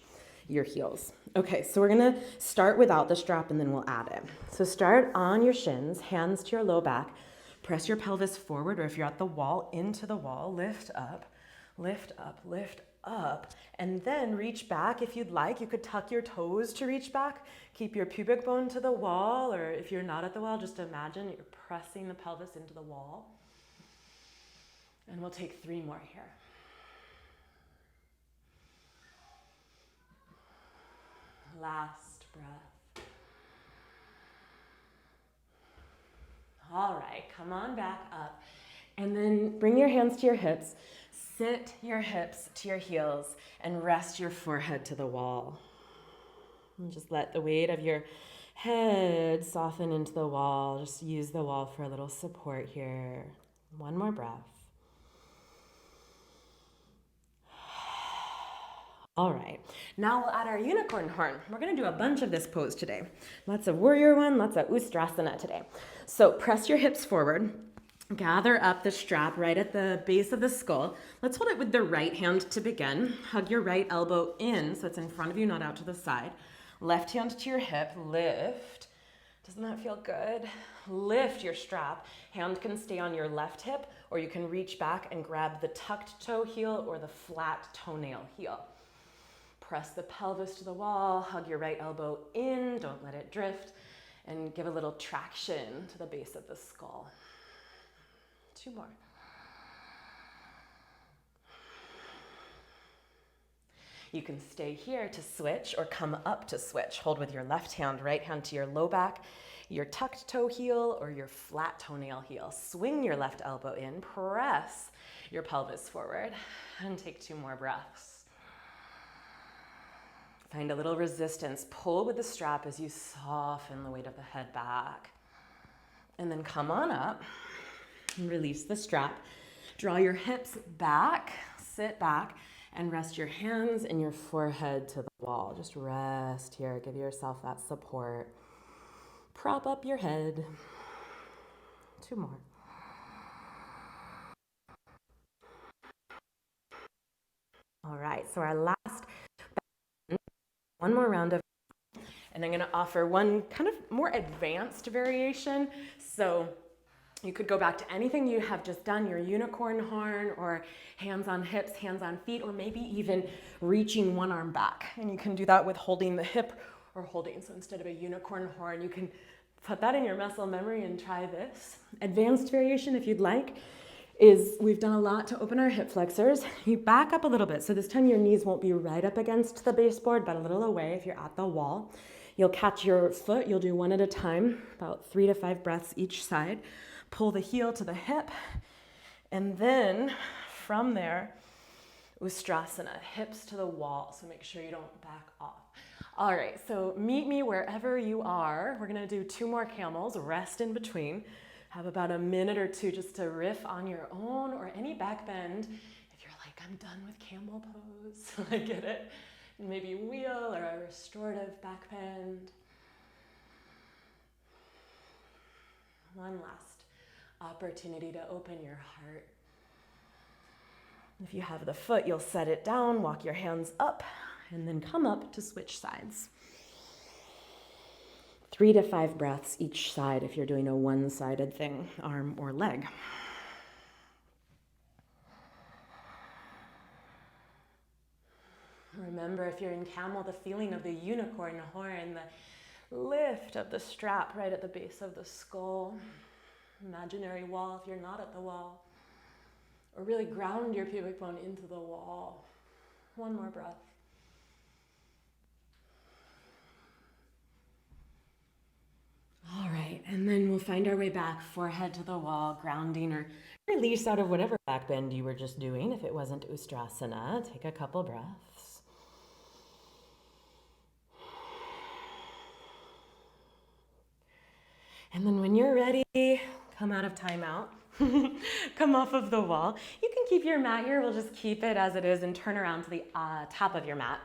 your heels. Okay, so we're gonna start without the strap and then we'll add it. So start on your shins, hands to your low back, press your pelvis forward, or if you're at the wall, into the wall, lift up, lift up, lift up, and then reach back if you'd like. You could tuck your toes to reach back, keep your pubic bone to the wall, or if you're not at the wall, just imagine you're pressing the pelvis into the wall. And we'll take 3 more here. Last breath. All right, come on back up. And then bring your hands to your hips. Sit your hips to your heels and rest your forehead to the wall. And just let the weight of your head soften into the wall. Just use the wall for a little support here. 1 more breath. All right, now we'll add our unicorn horn. We're gonna do a bunch of this pose today. Lots of warrior one, lots of ustrasana today. So press your hips forward. Gather up the strap right at the base of the skull. Let's hold it with the right hand to begin. Hug your right elbow in so it's in front of you, not out to the side. Left hand to your hip, lift. Doesn't that feel good? Lift your strap. Hand can stay on your left hip, or you can reach back and grab the tucked toe heel or the flat toenail heel. Press the pelvis to the wall, hug your right elbow in, don't let it drift. and give a little traction to the base of the skull. 2 more. You can stay here to switch or come up to switch. Hold with your left hand, right hand to your low back, your tucked toe heel or your flat toenail heel. Swing your left elbow in, press your pelvis forward, and take 2 more breaths. Find a little resistance. Pull with the strap as you soften the weight of the head back. And then come on up and release the strap. Draw your hips back, sit back, and rest your hands and your forehead to the wall. Just rest here. Give yourself that support. Prop up your head. 2 more. All right, so our last, one more round of, and I'm gonna offer one kind of more advanced variation. So you could go back to anything you have just done, your unicorn horn or hands on hips, hands on feet, or maybe even reaching one arm back. And you can do that with holding the hip or holding. So instead of a unicorn horn, you can put that in your muscle memory and try this. Advanced variation, if you'd like, is we've done a lot to open our hip flexors. You back up a little bit. So this time your knees won't be right up against the baseboard, but a little away if you're at the wall. You'll catch your foot. You'll do one at a time, about 3 to 5 breaths each side. Pull the heel to the hip, and then from there, ustrasana, hips to the wall, so make sure you don't back off. All right, so meet me wherever you are. We're gonna do 2 more camels, rest in between. Have about a minute or 2 just to riff on your own or any back bend. If you're like, I'm done with camel pose, I get it. Maybe wheel or a restorative back bend. One last opportunity to open your heart. If you have the foot, you'll set it down, walk your hands up, and then come up to switch sides. 3 to 5 breaths each side if you're doing a one-sided thing, arm or leg. Remember, if you're in camel, the feeling of the unicorn horn, the lift of the strap right at the base of the skull. Imaginary wall if you're not at the wall. Or really ground your pubic bone into the wall. 1 more breath. All right, and then we'll find our way back, forehead to the wall, grounding or release out of whatever back bend you were just doing. If it wasn't ustrasana, take a couple breaths. And then when you're ready, come out of timeout. Come off of the wall. You can keep your mat here. We'll just keep it as it is and turn around to the top of your mat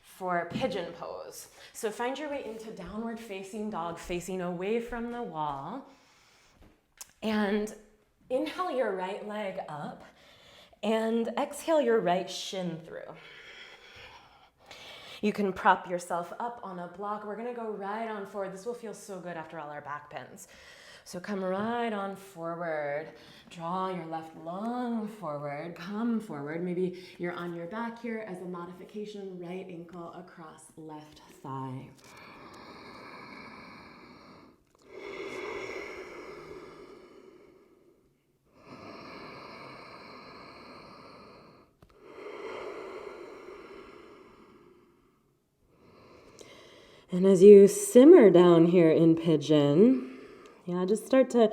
for pigeon pose. So find your way into downward facing dog, facing away from the wall. And inhale your right leg up and exhale your right shin through. You can prop yourself up on a block. We're gonna go right on forward. This will feel so good after all our back bends. So come right on forward. Draw your left lung forward, come forward. Maybe you're on your back here as a modification, right ankle across left thigh. And as you simmer down here in pigeon, just start to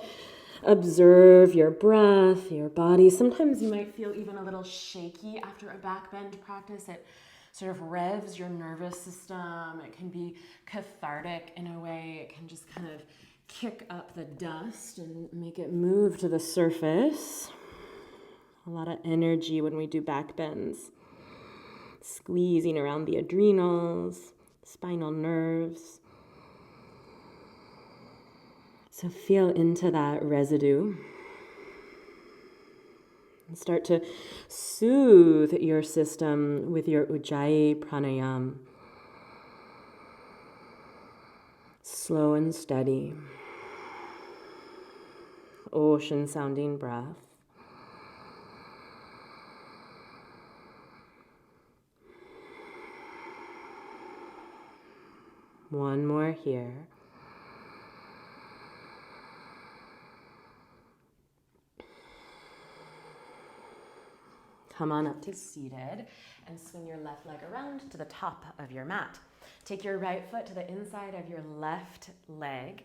observe your breath, your body. Sometimes you might feel even a little shaky after a back bend practice. It sort of revs your nervous system. It can be cathartic in a way. It can just kind of kick up the dust and make it move to the surface. A lot of energy when we do back bends. Squeezing around the adrenals, spinal nerves. So feel into that residue and start to soothe your system with your Ujjayi pranayama. Slow and steady. Ocean sounding breath. One more here. Come on up to seated and swing your left leg around to the top of your mat. Take your right foot to the inside of your left leg.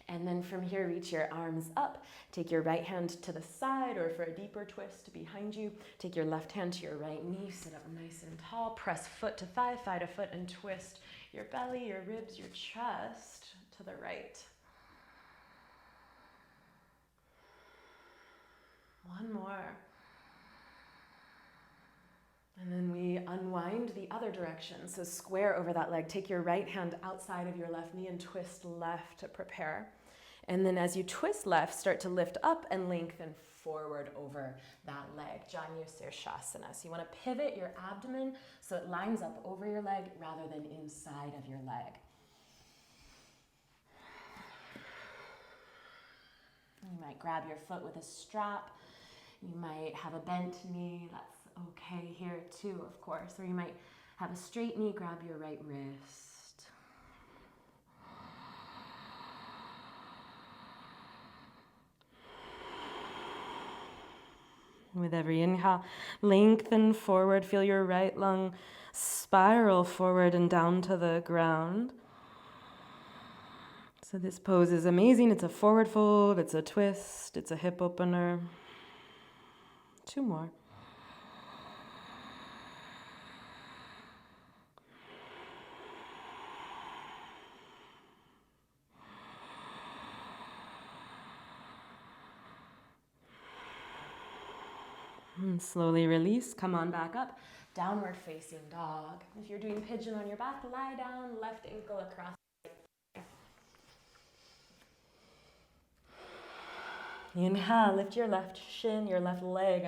And then from here, reach your arms up. Take your right hand to the side, or for a deeper twist behind you, take your left hand to your right knee. Sit up nice and tall. Press foot to thigh to foot, and twist your belly, your ribs, your chest to the right. One more. And then we unwind the other direction. So square over that leg. Take your right hand outside of your left knee and twist left to prepare. And then as you twist left, start to lift up and lengthen forward over that leg. Anjaneyasana. So you want to pivot your abdomen so it lines up over your leg rather than inside of your leg. You might grab your foot with a strap. You might have a bent knee. That's okay here too, of course. Or you might have a straight knee, grab your right wrist. With every inhale, lengthen forward. Feel your right lung spiral forward and down to the ground. So this pose is amazing. It's a forward fold, it's a twist, it's a hip opener. 2 more. And slowly release. Come on back up. Downward facing dog. If you're doing pigeon on your back, lie down, left ankle across. Inhale, lift your left shin, your left leg,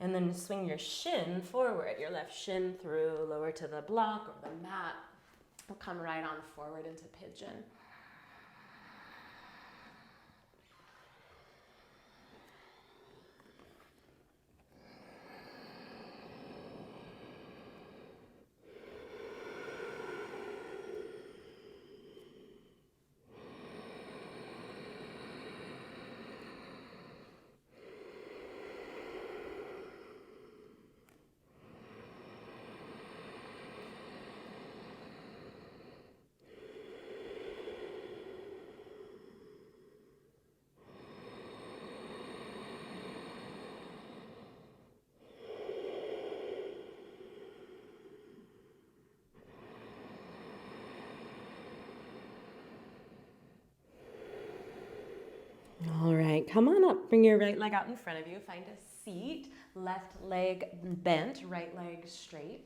and then swing your shin forward, your left shin through, lower to the block or the mat. We'll come right on forward into pigeon. All right, come on up. Bring your right leg out in front of you. Find a seat. Left leg bent, right leg straight.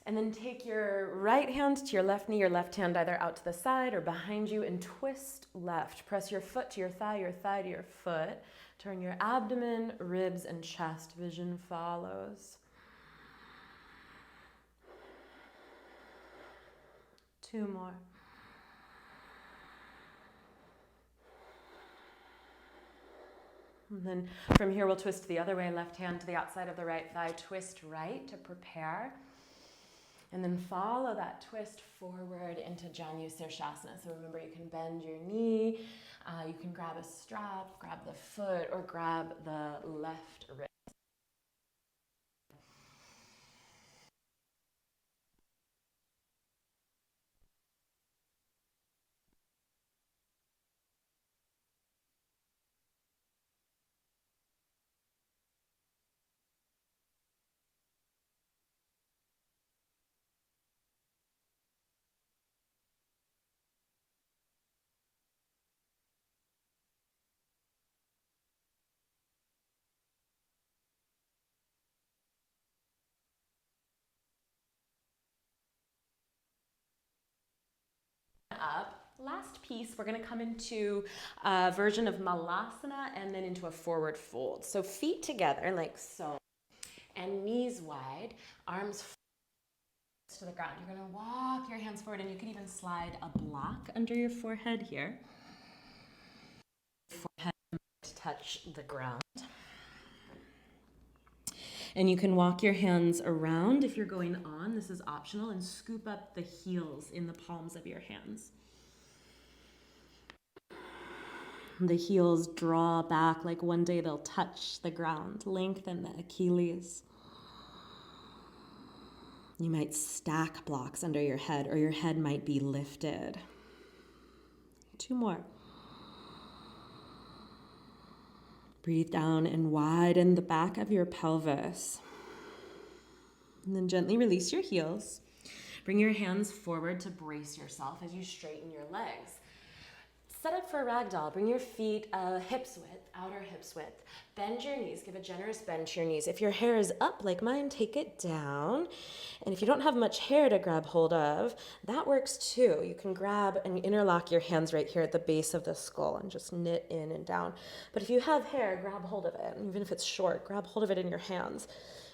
And then take your right hand to your left knee, your left hand either out to the side or behind you, and twist left. Press your foot to your thigh to your foot. Turn your abdomen, ribs, and chest. Vision follows. 2 more. And then from here, we'll twist the other way, left hand to the outside of the right thigh, twist right to prepare. And then follow that twist forward into Anjaneyasana. So remember, you can bend your knee, you can grab a strap, grab the foot, or grab the left wrist. Up. Last piece, we're going to come into a version of malasana and then into a forward fold. So feet together like so, and knees wide, arms to the ground. You're going to walk your hands forward, and you can even slide a block under your forehead here. Forehead to touch the ground. And you can walk your hands around if you're going on. This is optional, and scoop up the heels in the palms of your hands. The heels draw back like one day they'll touch the ground. Lengthen the Achilles. You might stack blocks under your head, or your head might be lifted. 2 more. Breathe down and widen the back of your pelvis. And then gently release your heels. Bring your hands forward to brace yourself as you straighten your legs. Set up for a ragdoll. Bring your feet hips width, outer hips width. Bend your knees. Give a generous bend to your knees. If your hair is up like mine, take it down. And if you don't have much hair to grab hold of, that works too. You can grab and interlock your hands right here at the base of the skull and just knit in and down. But if you have hair, grab hold of it. Even if it's short, grab hold of it in your hands.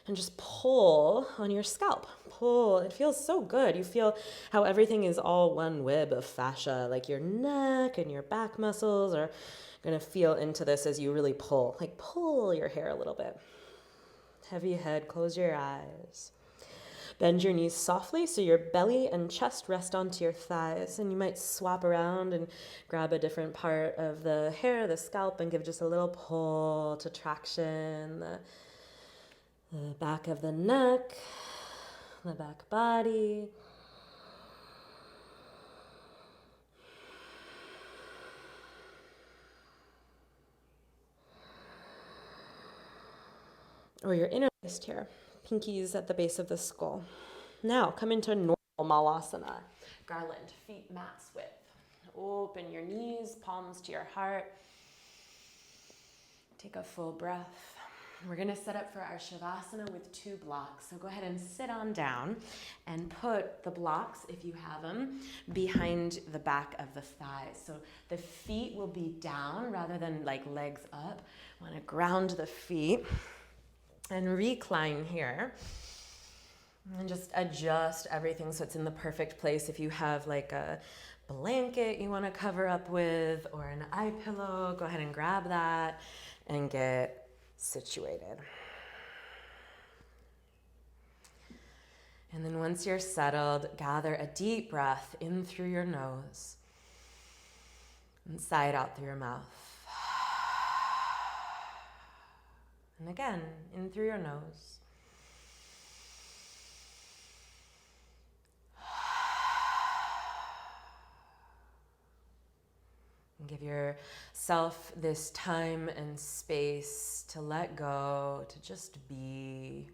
And just pull on your scalp. Pull. It feels so good. You feel how everything is all one web of fascia, like your neck and your back muscles are going to feel into this as you really pull. Like pull your hair a little bit. Heavy head, close your eyes. Bend your knees softly so your belly and chest rest onto your thighs. And you might swap around and grab a different part of the hair, the scalp, and give just a little pull to traction. The back of the neck, the back body. Or your inner wrist here, pinkies at the base of the skull. Now come into normal malasana, garland, feet mats width. Open your knees, palms to your heart. Take a full breath. We're going to set up for our shavasana with 2 blocks. So go ahead and sit on down and put the blocks, if you have them, behind the back of the thighs. So the feet will be down rather than like legs up. Want to ground the feet and recline here. And just adjust everything so it's in the perfect place. If you have like a blanket you want to cover up with or an eye pillow, go ahead and grab that and get situated. And then once you're settled, gather a deep breath in through your nose and sigh it out through your mouth. And again, in through your nose. And give yourself this time and space to let go, to just be.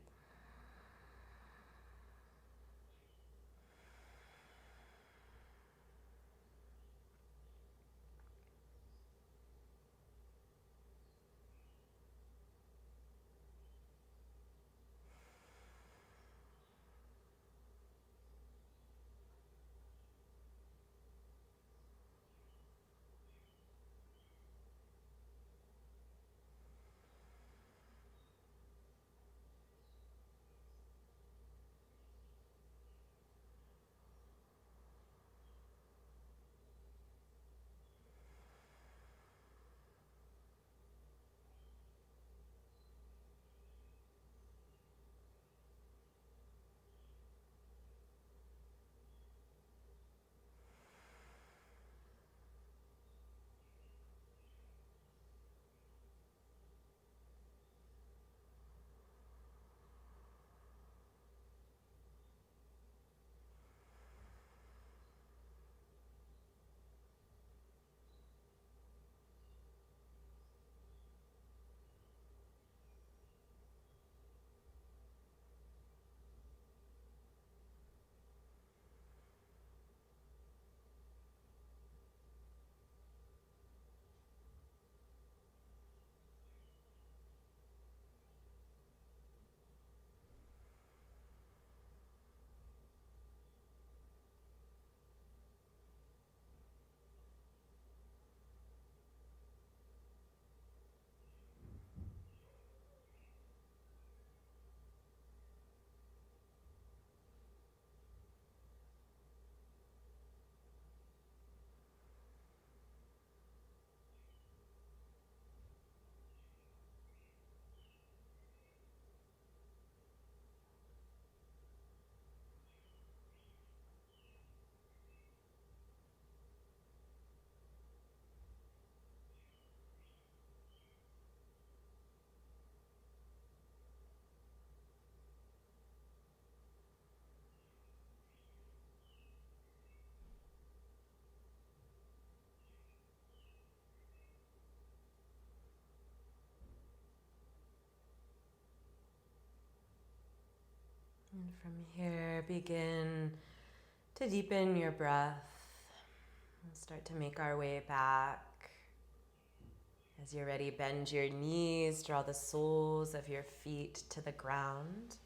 And from here, begin to deepen your breath. We'll start to make our way back. As you're ready, bend your knees, draw the soles of your feet to the ground.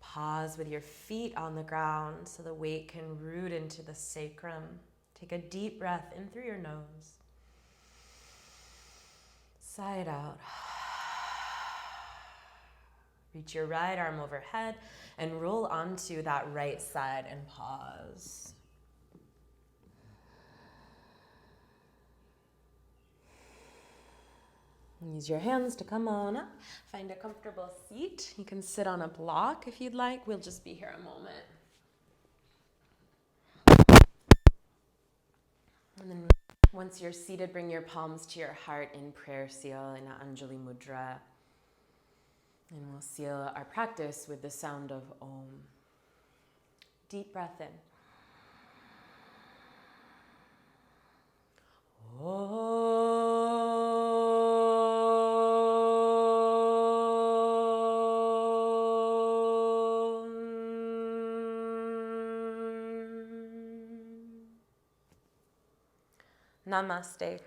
Pause with your feet on the ground so the weight can root into the sacrum. Take a deep breath in through your nose. Side out. Reach your right arm overhead and roll onto that right side and pause. Use your hands to come on up. Find a comfortable seat. You can sit on a block if you'd like. We'll just be here a moment. And then once you're seated, bring your palms to your heart in prayer seal in Anjali Mudra. And we'll seal our practice with the sound of Om. Deep breath in. Namaste.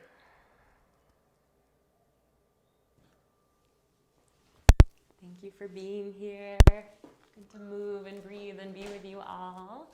Thank you for being here. Good to move and breathe and be with you all.